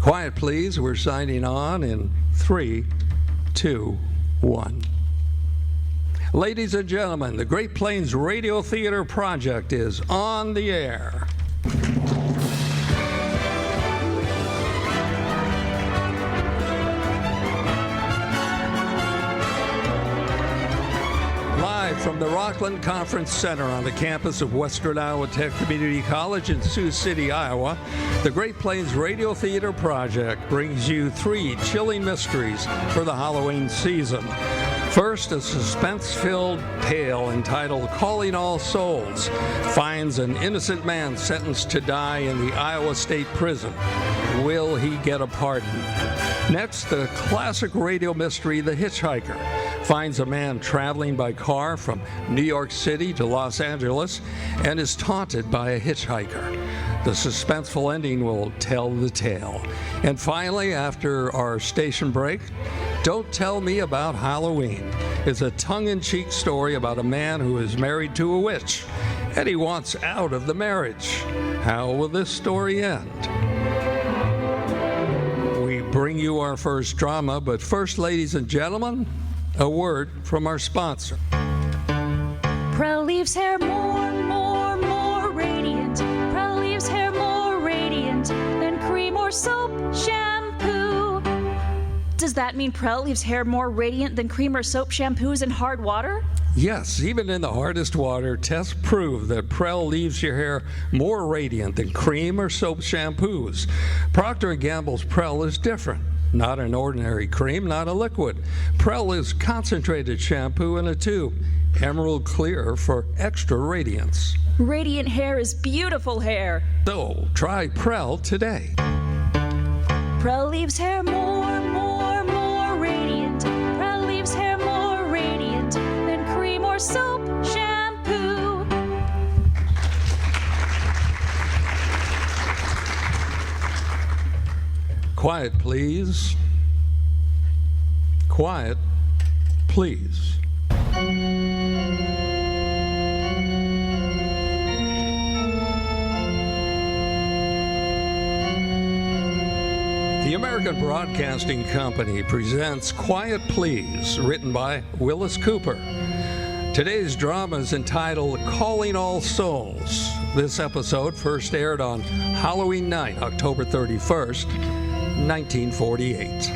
Quiet, please. We're signing on in 3, 2, 1. Ladies and gentlemen, the Great Plains Radio Theater Project is on the air. From the Rockland Conference Center on the campus of Western Iowa Tech Community College in Sioux City, Iowa, the Great Plains Radio Theater Project brings you 3 chilling mysteries for the Halloween season. First, a suspense-filled tale entitled Calling All Souls finds an innocent man sentenced to die in the Iowa State Prison. Will he get a pardon? Next, the classic radio mystery, The Hitchhiker, finds a man traveling by car from New York City to Los Angeles and is taunted by a hitchhiker. The suspenseful ending will tell the tale. And finally, after our station break, Don't Tell Me About Halloween is a tongue-in-cheek story about a man who is married to a witch, and he wants out of the marriage. How will this story end? We bring you our first drama, but first, ladies and gentlemen, a word from our sponsor. Prell leaves hair more radiant. Prell leaves hair more radiant than cream or soap shampoo. Does that mean Prell leaves hair more radiant than cream or soap shampoos in hard water? Yes, even in the hardest water, tests prove that Prell leaves your hair more radiant than cream or soap shampoos. Procter & Gamble's Prell is different. Not an ordinary cream, not a liquid. Prell is concentrated shampoo in a tube, emerald clear for extra radiance. Radiant hair is beautiful hair. So try Prell today. Prell leaves hair more radiant. Prell leaves hair more radiant than cream or soap shampoo. Quiet, please. Quiet, please. The American Broadcasting Company presents Quiet Please, written by Wyllis Cooper. Today's drama is entitled Calling All Souls. This episode first aired on Halloween night, October 31st, 1948.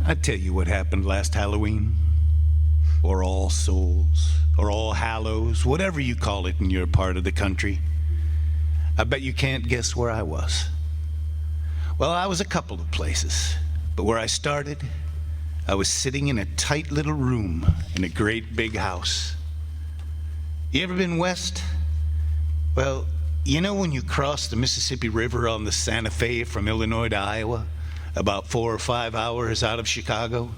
I tell you what happened last Halloween, or All Souls, or All Hallows, whatever you call it in your part of the country. I bet you can't guess where I was. Well, I was a couple of places, but where I started, I was sitting in a tight little room in a great big house. You ever been west? Well, you know when you cross the Mississippi River on the Santa Fe from Illinois to Iowa, about 4 or 5 hours out of Chicago,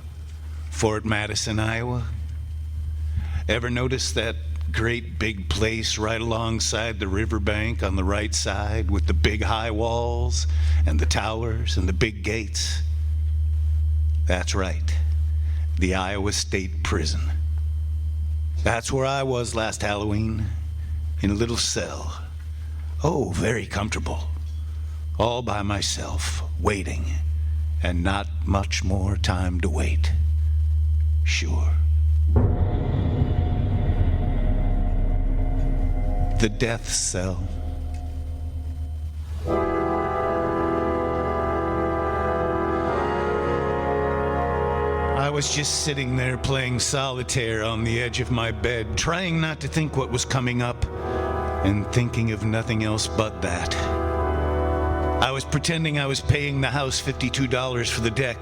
Fort Madison, Iowa? Ever notice that great big place right alongside the riverbank on the right side with the big high walls and the towers and the big gates? That's right, the Iowa State Prison. That's where I was last Halloween, in a little cell. Oh, very comfortable. All by myself, waiting, and not much more time to wait. Sure. The death cell. I was just sitting there playing solitaire on the edge of my bed, trying not to think what was coming up, and thinking of nothing else but that. I was pretending I was paying the house $52 for the deck,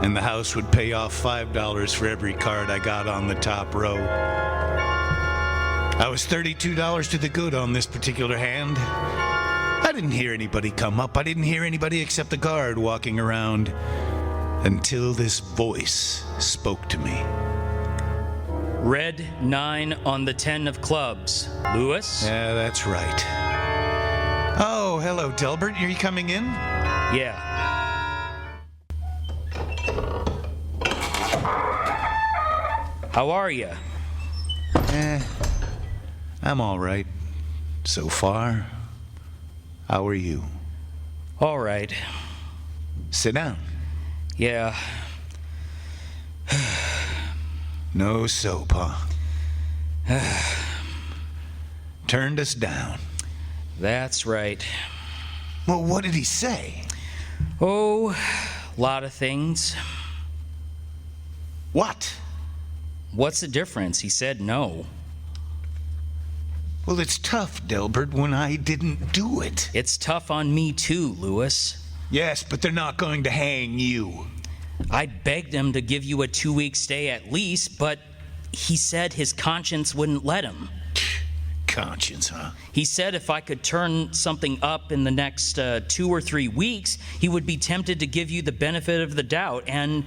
and the house would pay off $5 for every card I got on the top row. I was $32 to the good on this particular hand. I didn't hear anybody come up. I didn't hear anybody except the guard walking around, until this voice spoke to me. Red 9 on the 10 of clubs. Lewis? Yeah, that's right. Oh, hello, Delbert. Are you coming in? Yeah. How are you? I'm all right. So far. How are you? All right. Sit down. Yeah. No soap, huh? Turned us down. That's right. Well, what did he say? Oh, a lot of things. What? What's the difference? He said no. Well, it's tough, Delbert, when I didn't do it. It's tough on me too, Lewis. Yes, but they're not going to hang you. I begged him to give you a 2-week stay at least, but he said his conscience wouldn't let him. Conscience, huh? He said if I could turn something up in the next 2 or 3 weeks, he would be tempted to give you the benefit of the doubt. And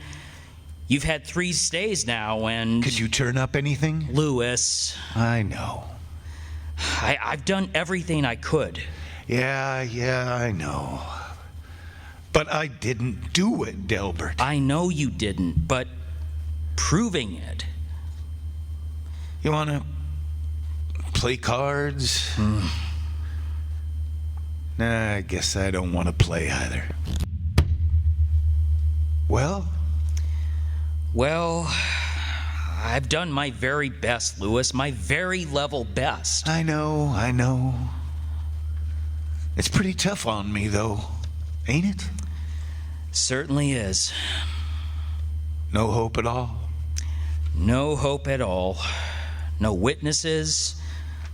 you've had 3 stays now, and... Could you turn up anything? Lewis. I know. I've done everything I could. Yeah, I know. But I didn't do it, Delbert. I know you didn't, but proving it... You want to play cards? Nah, I guess I don't want to play either. Well, I've done my very best, Lewis. My very level best. I know. It's pretty tough on me, though, ain't it? Certainly is. No hope at all? No hope at all. No witnesses,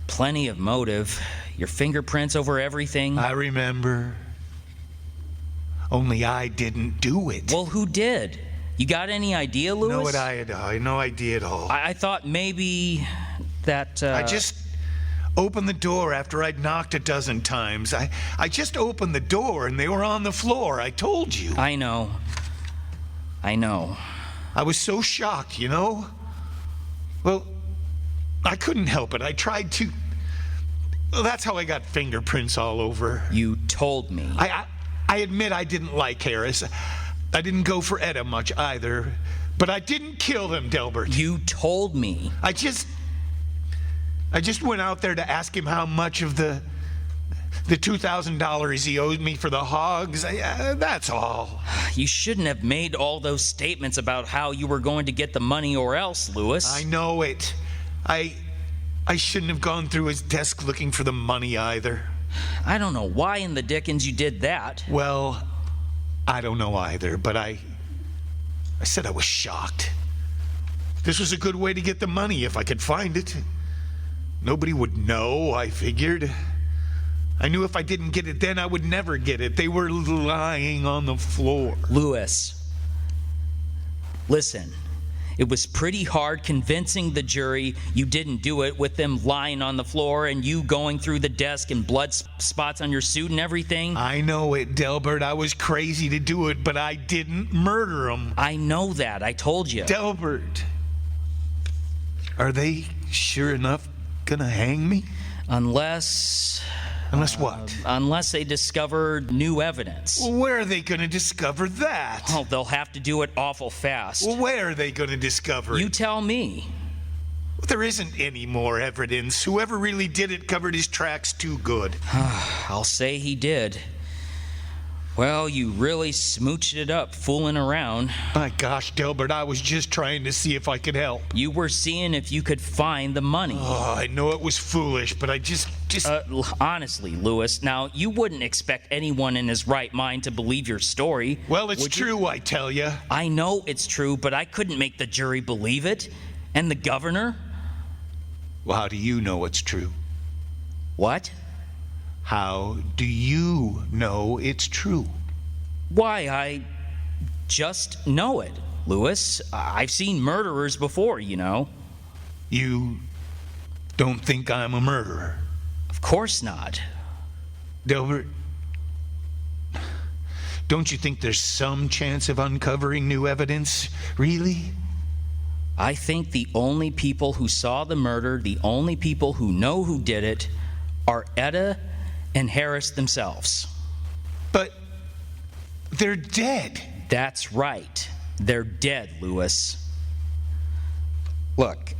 plenty of motive, your fingerprints over everything. I remember. Only I didn't do it. Well, who did? You got any idea, Lewis? I had no idea at all. I thought maybe that... I just opened the door after I'd knocked a dozen times. I just opened the door and they were on the floor. I told you. I know. I was so shocked, you know? Well, I couldn't help it. I tried to... Well, that's how I got fingerprints all over. You told me. I admit I didn't like Harris. I didn't go for Etta much either. But I didn't kill him, Delbert. You told me. I just went out there to ask him how much of the $2,000 he owed me for the hogs. That's all. You shouldn't have made all those statements about how you were going to get the money or else, Lewis. I know it. I shouldn't have gone through his desk looking for the money either. I don't know why in the dickens you did that. Well, I don't know either, but I said I was shocked. This was a good way to get the money if I could find it. Nobody would know, I figured. I knew if I didn't get it then, I would never get it. They were lying on the floor. Lewis, listen. It was pretty hard convincing the jury you didn't do it with them lying on the floor and you going through the desk and blood spots on your suit and everything. I know it, Delbert. I was crazy to do it, but I didn't murder him. I know that. I told you. Delbert, are they sure enough gonna hang me? Unless what? Unless they discovered new evidence. Well, where are they going to discover that? Oh, they'll have to do it awful fast. Well, where are they going to discover it? You tell me. Well, there isn't any more evidence. Whoever really did it covered his tracks too good. I'll say he did. Well, you really smooched it up fooling around. My gosh, Delbert, I was just trying to see if I could help. You were seeing if you could find the money. Oh, I know it was foolish, but I just... Honestly, Lewis, now, you wouldn't expect anyone in his right mind to believe your story. Well, it's true, I tell you. I know it's true, but I couldn't make the jury believe it. And the governor? Well, how do you know it's true? What? How do you know it's true? Why, I just know it, Lewis. I've seen murderers before, you know. You don't think I'm a murderer? Of course not. Delbert, don't you think there's some chance of uncovering new evidence? Really? I think the only people who saw the murder, the only people who know who did it, are Etta and Harris themselves. But they're dead. That's right. They're dead, Lewis. Look,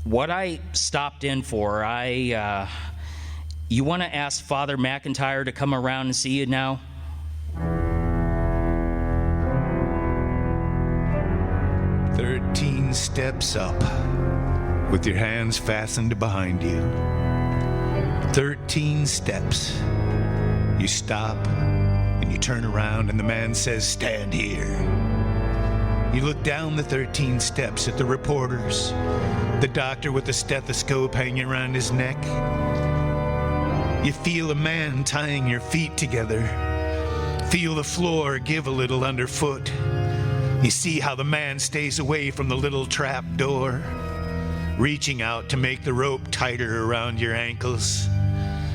what I stopped in for, You want to ask Father McIntyre to come around and see you now? "13 steps up, with your hands fastened behind you. 13 steps. You stop, and you turn around, and the man says, 'Stand here.' You look down the 13 steps at the reporters, the doctor with the stethoscope hanging around his neck. You feel a man tying your feet together. Feel the floor give a little underfoot. You see how the man stays away from the little trap door, reaching out to make the rope tighter around your ankles,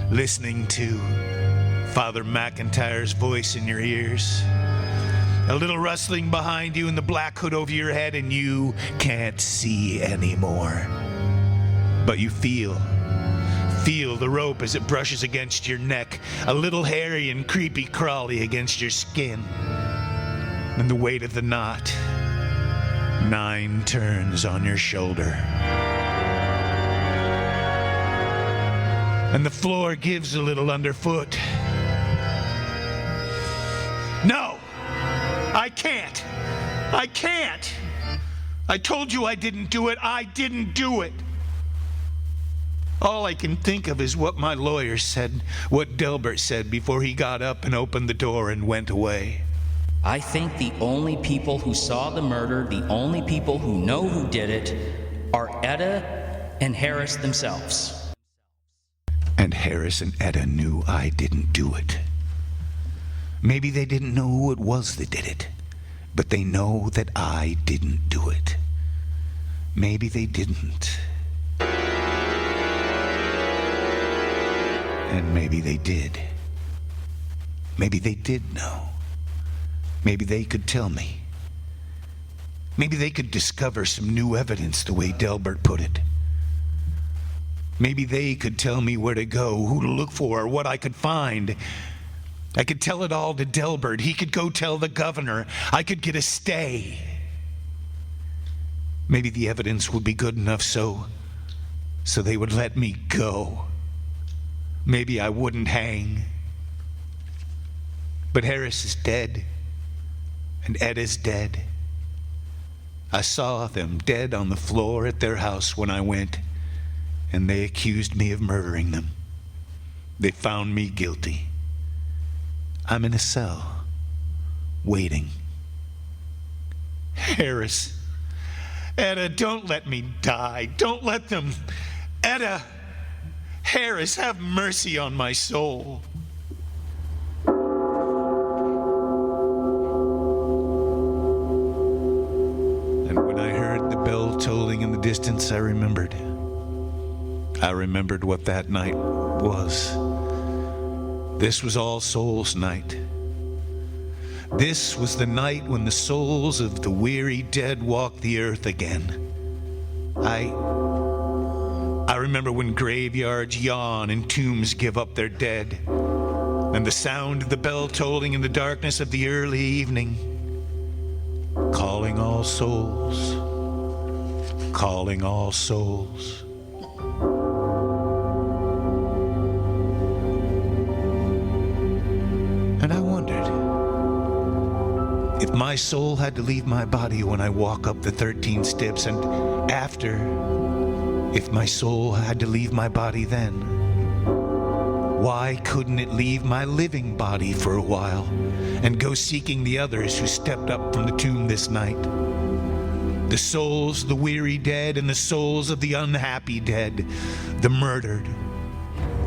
listening to Father McIntyre's voice in your ears. A little rustling behind you and the black hood over your head, and you can't see anymore. But you feel the rope as it brushes against your neck, a little hairy and creepy crawly against your skin. And the weight of the knot, 9 turns on your shoulder. And the floor gives a little underfoot. No! I can't! I can't! I told you I didn't do it. I didn't do it. All I can think of is what my lawyer said, what Delbert said before he got up and opened the door and went away. I think the only people who saw the murder, the only people who know who did it, are Etta and Harris themselves. And Harris and Etta knew I didn't do it. Maybe they didn't know who it was that did it, but they know that I didn't do it. Maybe they didn't. And maybe they did. Maybe they did know. Maybe they could tell me. Maybe they could discover some new evidence, the way Delbert put it. Maybe they could tell me where to go, who to look for, what I could find. I could tell it all to Delbert. He could go tell the governor. I could get a stay. Maybe the evidence would be good enough so they would let me go. Maybe I wouldn't hang. But Harris is dead, and Etta's dead. I saw them dead on the floor at their house when I went, and they accused me of murdering them. They found me guilty. I'm in a cell, waiting. Harris, Etta, don't let me die. Don't let them. Etta, Harris, have mercy on my soul. And when I heard the bell tolling in the distance, I remembered. I remembered what that night was. This was All Souls Night. This was the night when the souls of the weary dead walked the earth again. I remember when graveyards yawn and tombs give up their dead, and the sound of the bell tolling in the darkness of the early evening, calling all souls, calling all souls. And I wondered if my soul had to leave my body when I walk up the 13 steps, and after, if my soul had to leave my body then, why couldn't it leave my living body for a while and go seeking the others who stepped up from the tomb this night? The souls of the weary dead and the souls of the unhappy dead, the murdered,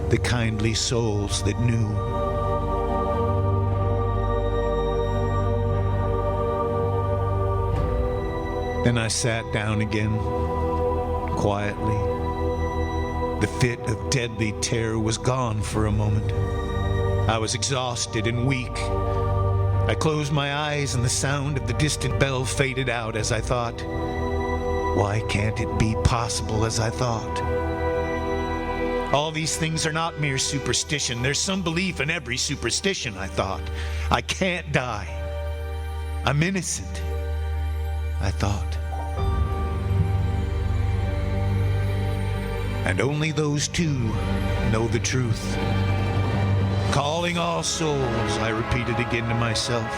the kindly souls that knew. Then I sat down again, quietly. The fit of deadly terror was gone for a moment. I was exhausted and weak. I closed my eyes and the sound of the distant bell faded out as I thought, why can't it be possible as I thought? All these things are not mere superstition. There's some belief in every superstition, I thought. I can't die. I'm innocent, I thought. And only those two know the truth. Calling all souls, I repeated again to myself.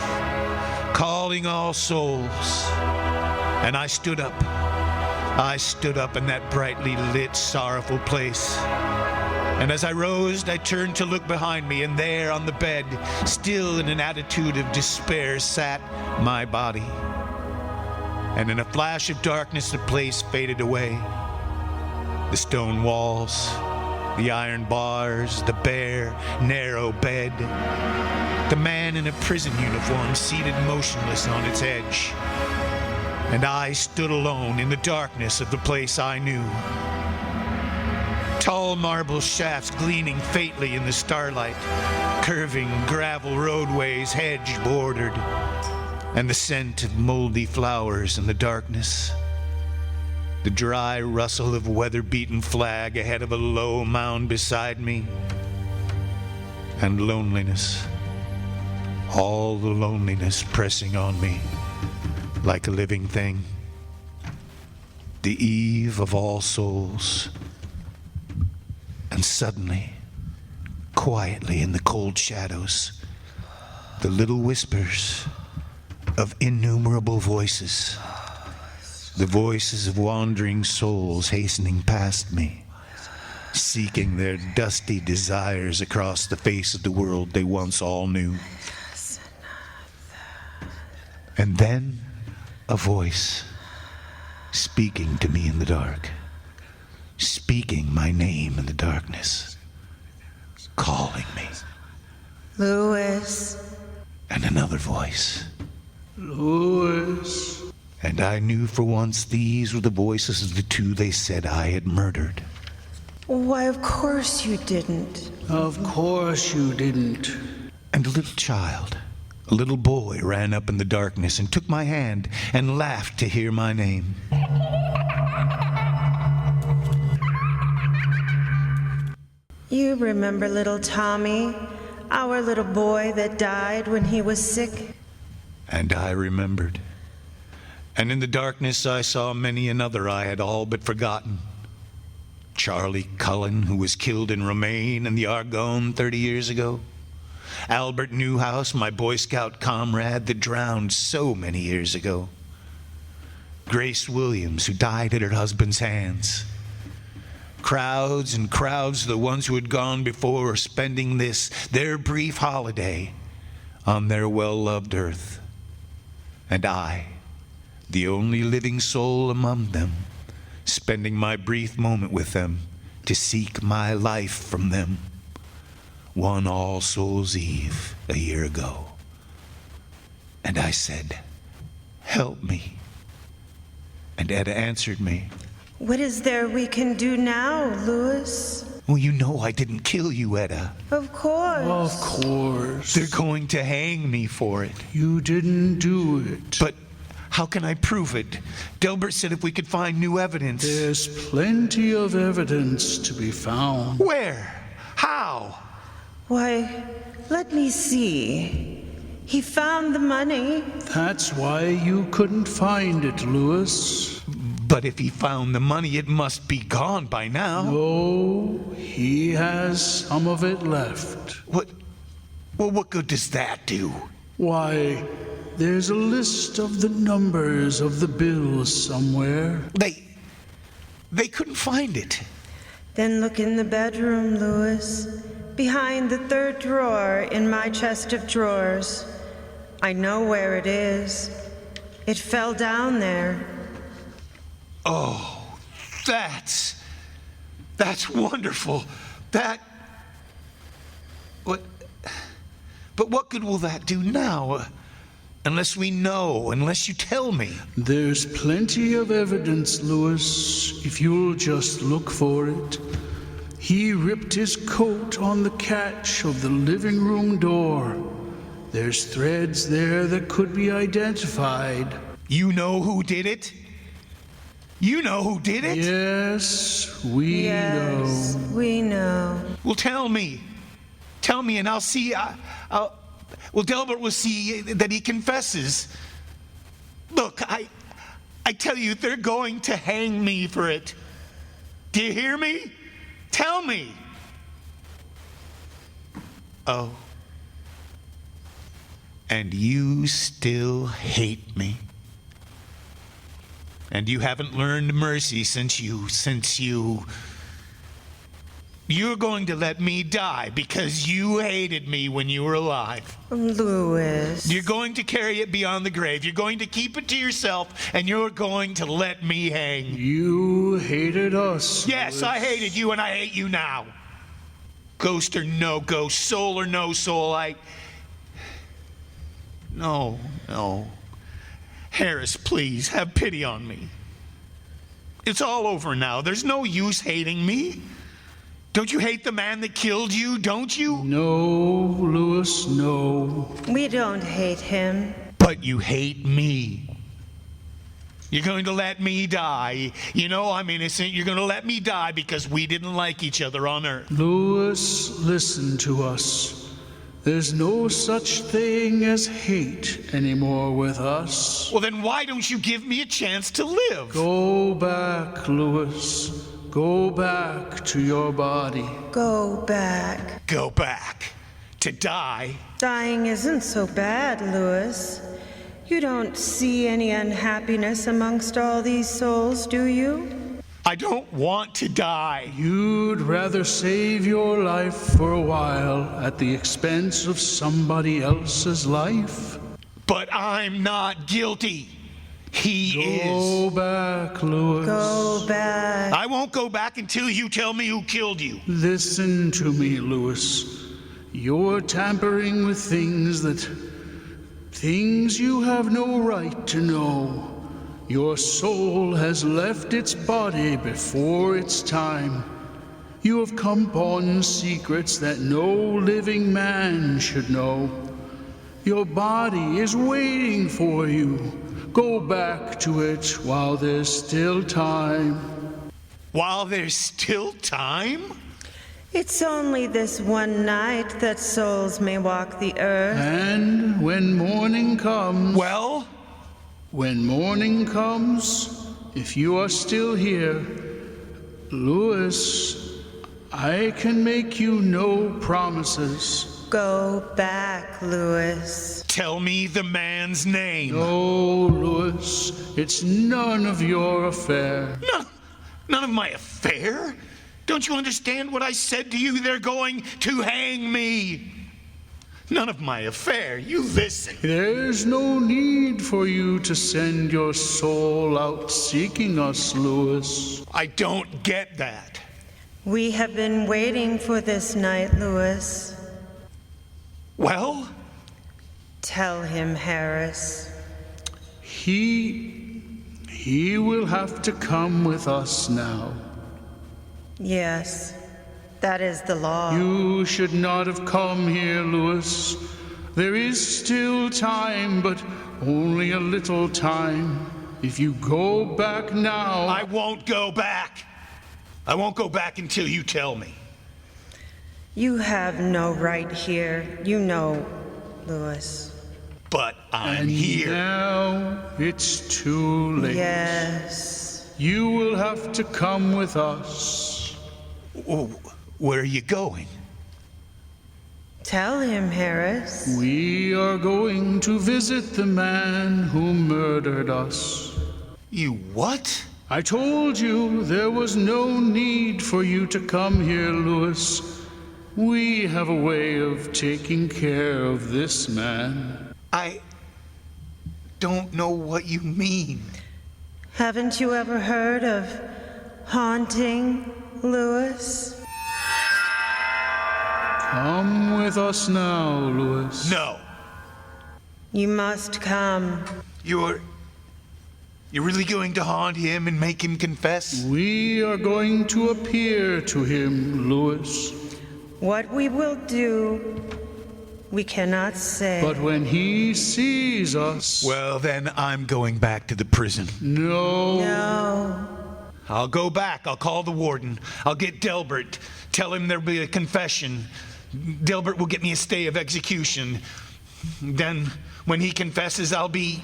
Calling all souls. And I stood up. I stood up in that brightly lit, sorrowful place. And as I rose, I turned to look behind me, and there on the bed, still in an attitude of despair, sat my body. And in a flash of darkness, the place faded away. The stone walls, the iron bars, the bare, narrow bed. The man in a prison uniform seated motionless on its edge. And I stood alone in the darkness of the place I knew. Tall marble shafts gleaming faintly in the starlight, curving gravel roadways, hedge-bordered, and the scent of moldy flowers in the darkness. The dry rustle of weather-beaten flag ahead of a low mound beside me. And loneliness. All the loneliness pressing on me like a living thing. The eve of All Souls. And suddenly, quietly in the cold shadows, the little whispers of innumerable voices. The voices of wandering souls hastening past me, seeking their dusty desires across the face of the world they once all knew. And then a voice speaking to me in the dark, speaking my name in the darkness, calling me. Lewis. And another voice. Lewis. And I knew for once these were the voices of the two they said I had murdered. Why, of course you didn't. Of course you didn't. And a little child, a little boy, ran up in the darkness and took my hand and laughed to hear my name. You remember little Tommy, our little boy that died when he was sick? And I remembered. And in the darkness I saw many another I had all but forgotten. Charlie Cullen, who was killed in Romaine and the Argonne 30 years ago. Albert Newhouse, my Boy Scout comrade that drowned so many years ago. Grace Williams, who died at her husband's hands. Crowds and crowds of the ones who had gone before, spending this, their brief holiday, on their well-loved earth. And I, the only living soul among them, spending my brief moment with them to seek my life from them. One All Souls Eve a year ago. And I said, "Help me." And Etta answered me, What is there we can do now, Lewis? "Well, you know I didn't kill you, Etta. Of course. Of course. They're going to hang me for it." You didn't do it. "But how can I prove it? Delbert said if we could find new evidence." There's plenty of evidence to be found. "Where? How?" Why, let me see. He found the money. That's why you couldn't find it, Lewis. "But if he found the money, it must be gone by now." No, he has some of it left. What good does that do?" Why, there's a list of the numbers of the bills somewhere. They couldn't find it. Then look in the bedroom, Lewis. Behind the third drawer in my chest of drawers. I know where it is. It fell down there. Oh, that's wonderful. But what good will that do now? Unless we know, unless you tell me. There's plenty of evidence, Lewis, if you'll just look for it. He ripped his coat on the catch of the living room door. There's threads there that could be identified. You know who did it? You know who did it? Yes, we know. Yes, we know. Well, tell me. Tell me and I'll see. Well, Delbert will see that he confesses. Look, I tell you, they're going to hang me for it. Do you hear me? Tell me. Oh. And you still hate me. And you haven't learned mercy since you're going to let me die because you hated me when you were alive. Louis. You're going to carry it beyond the grave. You're going to keep it to yourself, and you're going to let me hang. You hated us. Yes, Louis. I hated you, and I hate you now. Ghost or no ghost, soul or no soul, No. Harris, please, have pity on me. It's all over now. There's no use hating me. Don't you hate the man that killed you, don't you? No, Louis, no. We don't hate him. But you hate me. You're going to let me die. You know I'm innocent. You're going to let me die because we didn't like each other on Earth. Louis, listen to us. There's no such thing as hate anymore with us. Well, then why don't you give me a chance to live? Go back, Louis. Go back to your body. Go back. Go back. To die? Dying isn't so bad, Louis. You don't see any unhappiness amongst all these souls, do you? I don't want to die. You'd rather save your life for a while at the expense of somebody else's life? But I'm not guilty. He Go is. back, Louis. Go back. I won't go back until you tell me who killed you. Listen to me, Louis. You're tampering with things you have no right to know. Your soul has left its body before its time. You have come upon secrets that no living man should know. Your body is waiting for you. Go back to it while there's still time. While there's still time? It's only this one night that souls may walk the earth. And when morning comes... Well? When morning comes, if you are still here, Louis, I can make you no promises. Go back, Louis. Tell me the man's name. No, Louis, it's none of your affair. None of my affair? Don't you understand what I said to you? They're going to hang me. None of my affair. You listen. There's no need for you to send your soul out seeking us, Louis. I don't get that. We have been waiting for this night, Louis. Well? Tell him, Harris. He will have to come with us now. Yes, that is the law. You should not have come here, Louis. There is still time, but only a little time. If you go back now... I won't go back. I won't go back until you tell me. You have no right here. You know, Louis. But I'm and here. Now it's too late. Yes. You will have to come with us. Where are you going? Tell him, Harris. We are going to visit the man who murdered us. You what? I told you there was no need for you to come here, Louis. We have a way of taking care of this man. I don't know what you mean. Haven't you ever heard of haunting, Louis? Come with us now, Louis. No. You must come. You're really going to haunt him and make him confess? We are going to appear to him, Louis. What we will do, we cannot say. But when he sees us... Well, then I'm going back to the prison. No. No. I'll go back. I'll call the warden. I'll get Delbert. Tell him there'll be a confession. Delbert will get me a stay of execution. Then, when he confesses, I'll be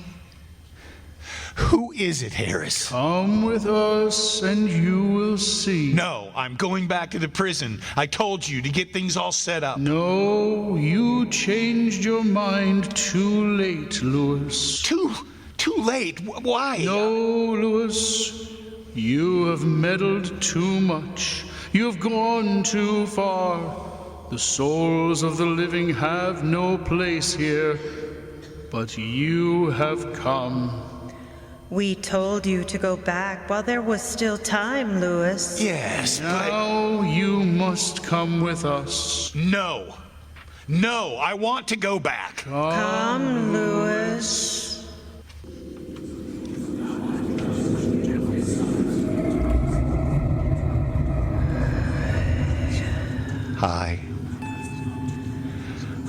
Who is it, Harris? Come with us and you will see. No, I'm going back to the prison. I told you to get things all set up. No, you changed your mind too late, Lewis. Too late? Why? No, Lewis. You have meddled too much. You have gone too far. The souls of the living have no place here, but you have come. We told you to go back while there was still time, Lewis. Yes, but... Now you must come with us. No, I want to go back. Come, Lewis.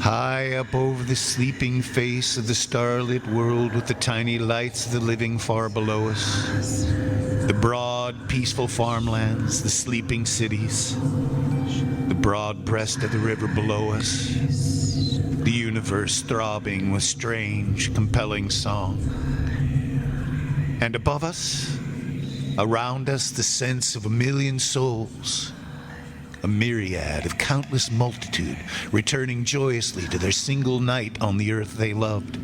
High up over the sleeping face of the starlit world with the tiny lights of the living far below us. The broad, peaceful farmlands, the sleeping cities. The broad breast of the river below us. The universe throbbing with strange, compelling song. And above us, around us, the sense of a million souls. A myriad of countless multitude returning joyously to their single night on the earth they loved.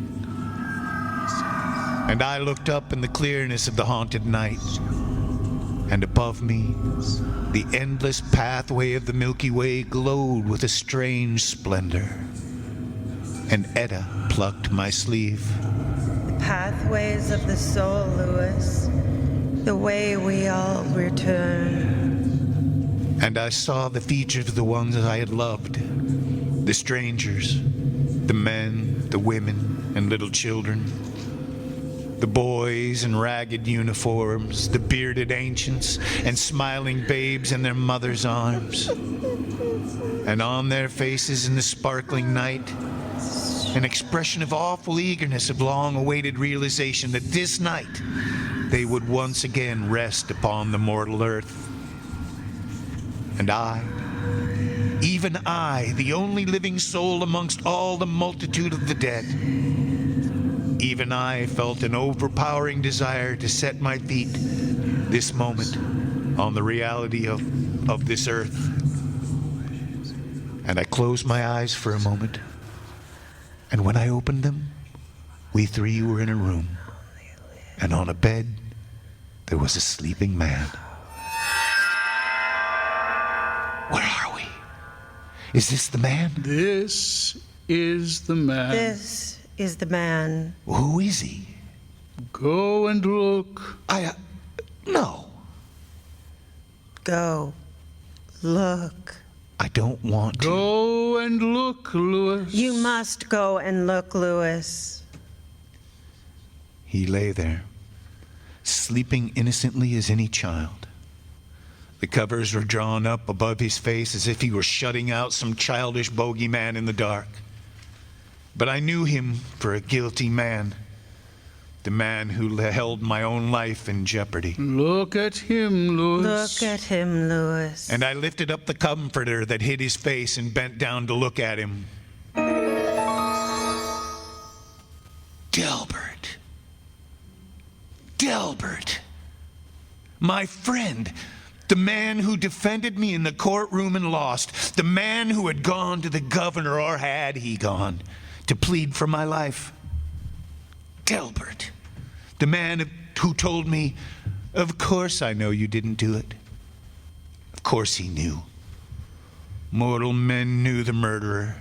And I looked up in the clearness of the haunted night, and above me, the endless pathway of the Milky Way glowed with a strange splendor. And Etta plucked my sleeve. Pathways of the soul, Lewis. The way we all return. And I saw the features of the ones I had loved, the strangers, the men, the women, and little children, the boys in ragged uniforms, the bearded ancients, and smiling babes in their mothers' arms. And on their faces in the sparkling night, an expression of awful eagerness of long-awaited realization that this night they would once again rest upon the mortal earth. And I, even I, the only living soul amongst all the multitude of the dead, even I felt an overpowering desire to set my feet this moment on the reality of this earth. And I closed my eyes for a moment, and when I opened them, we three were in a room, and on a bed there was a sleeping man. Where are we? Is this the man? This is the man. This is the man. Who is he? Go and look. No. Go. Look. I don't want to. Go and look, Lewis. You must go and look, Lewis. He lay there, sleeping innocently as any child. The covers were drawn up above his face as if he were shutting out some childish bogeyman in the dark. But I knew him for a guilty man, the man who held my own life in jeopardy. Look at him, Lewis. Look at him, Lewis. And I lifted up the comforter that hid his face and bent down to look at him. Delbert. Delbert. My friend. The man who defended me in the courtroom and lost. The man who had gone to the governor, or had he gone, to plead for my life. Delbert. The man who told me, of course I know you didn't do it. Of course he knew. Mortal men knew the murderer.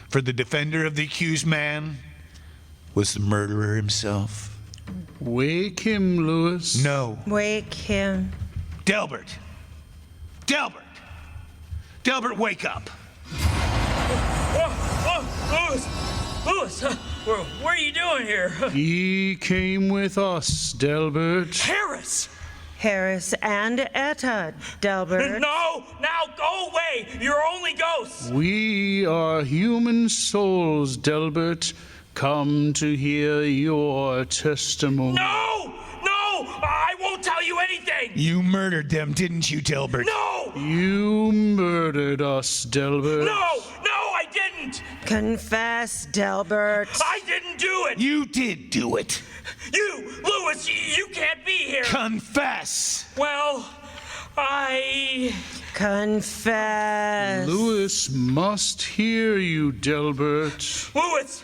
For the defender of the accused man was the murderer himself. Wake him, Lewis. No. Wake him. Delbert. Delbert! Delbert, wake up! Lewis, where are you doing here? He came with us, Delbert. Harris! Harris and Etta, Delbert. No! Now go away! You're only ghosts! We are human souls, Delbert, come to hear your testimony. No! I won't tell you anything! You murdered them, didn't you, Delbert? No! You murdered us, Delbert. No, I didn't! Confess, Delbert. I didn't do it! You did do it. You, Lewis, you can't be here! Confess. Well, I... Confess. Lewis must hear you, Delbert. Lewis!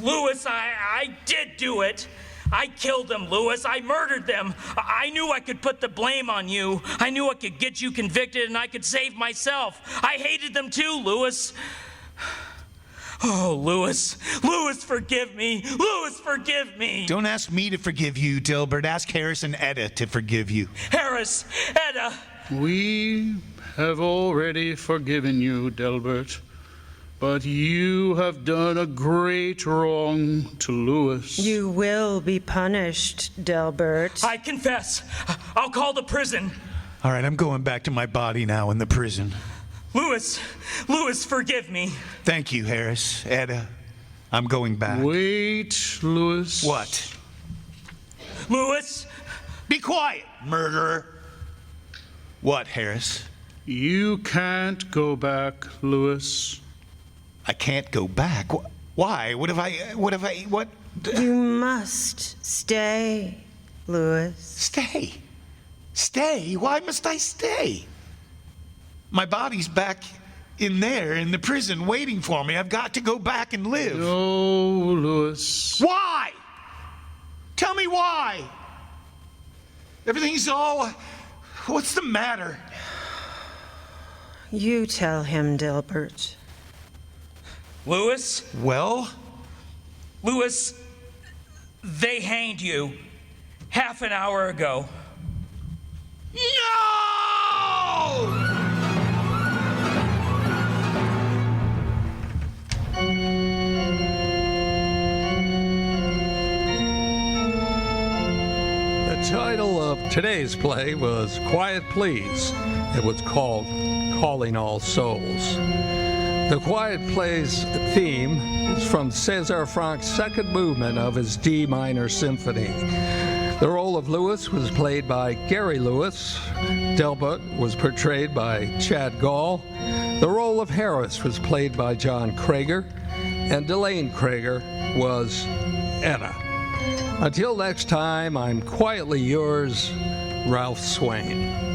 Lewis, I did do it. I killed them, Lewis. I murdered them. I knew I could put the blame on you. I knew I could get you convicted and I could save myself. I hated them too, Lewis. Oh, Lewis. Lewis, forgive me. Lewis, forgive me. Don't ask me to forgive you, Delbert. Ask Harris and Etta to forgive you. Harris, Etta. We have already forgiven you, Delbert. But you have done a great wrong to Lewis. You will be punished, Delbert. I confess. I'll call the prison. All right, I'm going back to my body now in the prison. Lewis, forgive me. Thank you, Harris. Etta, I'm going back. Wait, Lewis. What? Lewis? Be quiet, murderer. What, Harris? You can't go back, Lewis. I can't go back. Why? What? You must stay, Lewis. Stay? Stay? Why must I stay? My body's back in there, in the prison, waiting for me. I've got to go back and live. No, Lewis. Why? Tell me why. Everything's all... What's the matter? You tell him, Delbert. Lewis? Well? Lewis, they hanged you half an hour ago. No! The title of today's play was Quiet Please. It was called Calling All Souls. The Quiet Plays theme is from César Franck's second movement of his D minor symphony. The role of Lewis was played by Garie Lewis. Delbert was portrayed by Chad Gaul. The role of Harris was played by John Krager. And Delaine Krager was Etta. Until next time, I'm quietly yours, Ralph Swain.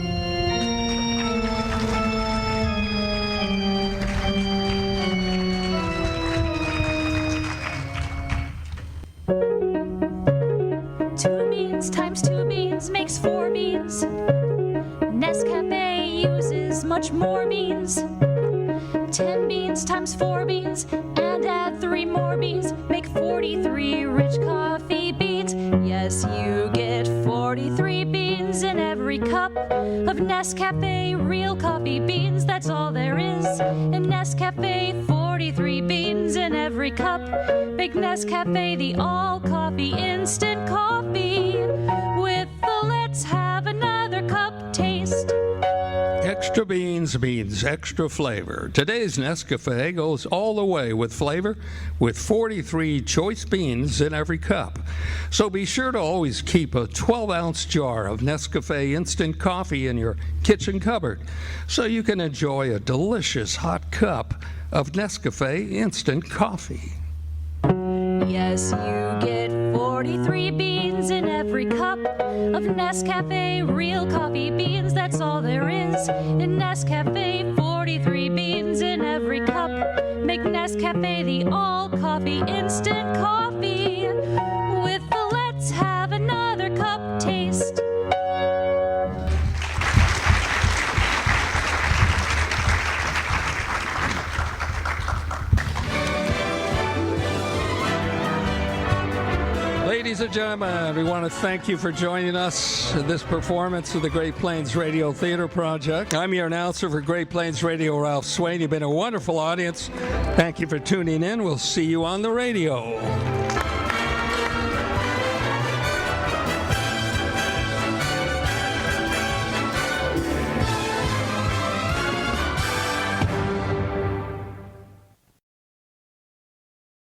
Times 2 beans makes 4 beans. Nescafe uses much more beans. 10 beans times 4 beans and add 3 more beans make 43 rich coffee beans. Yes, you get 43 beans in every cup of Nescafe real coffee beans. That's all there is in Nescafe. 43 beans in every cup. Make Nescafe the all coffee instant coffee with the let's have another cup taste. Extra beans means extra flavor. Today's Nescafe goes all the way with flavor with 43 choice beans in every cup. So be sure to always keep a 12-ounce jar of Nescafe instant coffee in your kitchen cupboard so you can enjoy a delicious hot cup of Nescafe instant coffee. Yes, you get 43 beans in every cup of Nescafe real coffee beans. That's all there is in Nescafe. 43 beans in every cup. Make Nescafe the all coffee instant coffee with the let's have another cup taste. Ladies and gentlemen, we want to thank you for joining us in this performance of the Great Plains Radio Theater Project. I'm your announcer for Great Plains Radio, Ralph Swain. You've been a wonderful audience. Thank you for tuning in. We'll see you on the radio.